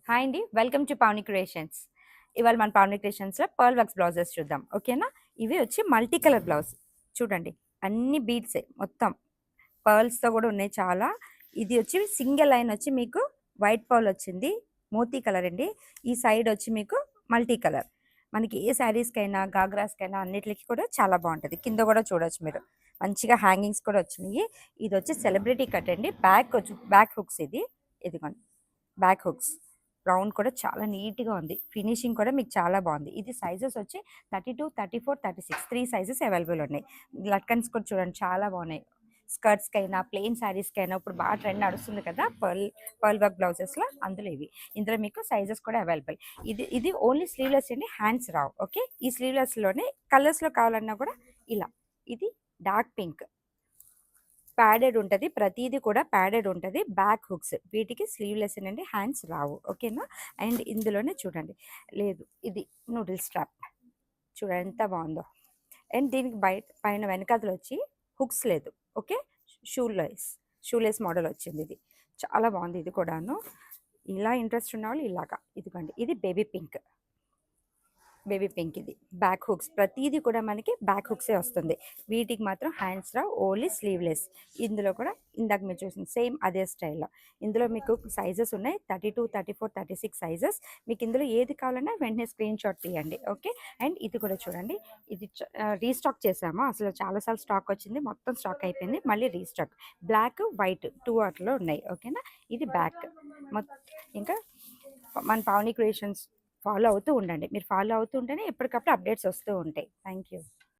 Hi అండి, welcome to Pavani creations. ఇవాళ మన పావని క్రియేషన్స్లో పర్ల్ వర్క్స్ బ్లౌజెస్ చూద్దాం, ఓకేనా? ఇవి వచ్చి మల్టీ కలర్ బ్లౌజ్. చూడండి, అన్ని బీడ్సే మొత్తం పర్ల్స్తో కూడా ఉన్నాయి చాలా. ఇది వచ్చి సింగిల్ లైన్ వచ్చి మీకు వైట్ పర్ల్ వచ్చింది, మోతీ కలర్ అండి. ఈ సైడ్ వచ్చి మీకు మల్టీ కలర్. మనకి ఏ శారీస్కైనా గాగ్రాస్కైనా అన్నిటికి కూడా చాలా బాగుంటుంది. కింద కూడా చూడొచ్చు మీరు, మంచిగా హ్యాంగింగ్స్ కూడా వచ్చినాయి. ఇది వచ్చి సెలబ్రిటీ కట్ అండి. బ్యాక్ వచ్చి బ్యాక్ హుక్స్. ఇదిగోండి బ్యాక్ హుక్స్. రౌండ్ కూడా చాలా నీట్గా ఉంది. ఫినిషింగ్ కూడా మీకు చాలా బాగుంది. ఇది సైజెస్ వచ్చి 32, 34, 36 3 సైజెస్ అవైలబుల్ ఉన్నాయి. లట్కన్స్ కూడా చూడండి చాలా బాగున్నాయి. స్కర్ట్స్కైనా ప్లెయిన్ శారీస్కైనా ఇప్పుడు బాగా ట్రెండ్ నడుస్తుంది కదా పర్ల్ వర్క్ బ్లౌజెస్లో, అందులో ఇవి. ఇందులో మీకు సైజెస్ కూడా అవైలబుల్. ఇది ఓన్లీ స్లీవ్లెస్ అండి, హ్యాండ్స్ రావు. ఓకే, ఈ స్లీవ్లెస్లోనే కలర్స్లో కావాలన్నా కూడా ఇలా. ఇది డార్క్ పింక్, ప్యాడెడ్ ఉంటుంది, ప్రతిదీ కూడా ప్యాడెడ్ ఉంటుంది. బ్యాక్ హుక్స్, వీటికి స్లీవ్లెస్ అండి, హ్యాండ్స్ రావు. ఓకేనా? అండ్ ఇందులోనే చూడండి, లేదు ఇది నూడిల్ స్ట్రాప్. చూడండి ఎంత బాగుందో. అండ్ దీనికి పైన వెనకాతలు వచ్చి హుక్స్ లేదు. ఓకే, షూలెస్ మోడల్ వచ్చింది. ఇది చాలా బాగుంది. ఇది కూడాను ఇలా ఇంట్రెస్ట్ ఉన్న వాళ్ళు ఇలాగా. ఇదిగోండి, ఇది బేబీ పింక్. ఇది బ్యాక్ హుక్స్, ప్రతిదీ కూడా మనకి బ్యాక్ హుక్సే వస్తుంది. వీటికి మాత్రం హ్యాండ్స్ రావు, ఓన్లీ స్లీవ్లెస్. ఇందులో కూడా ఇందాక మీరు చూసిన సేమ్ అదే స్టైల్లో. ఇందులో మీకు సైజెస్ ఉన్నాయి, 32, 34, 36 సైజెస్. మీకు ఇందులో ఏది కావాలన్నా వెంటనే స్క్రీన్ షాట్ తీయండి. ఓకే, అండ్ ఇది కూడా చూడండి, ఇది రీస్టాక్ చేసాము. అసలు చాలాసార్లు స్టాక్ వచ్చింది, మొత్తం స్టాక్ అయిపోయింది, మళ్ళీ రీస్టాక్. బ్లాక్ వైట్ 2 వాటిలో ఉన్నాయి. ఓకేనా? ఇది బ్యాక్ మొత్తం. ఇంకా మన పావని క్రియేషన్స్ ఫాలో అవుతూ ఉండండి. మీరు ఫాలో అవుతూ ఉంటేనే ఎప్పటికప్పుడు అప్డేట్స్ వస్తూ ఉంటాయి. Thank you.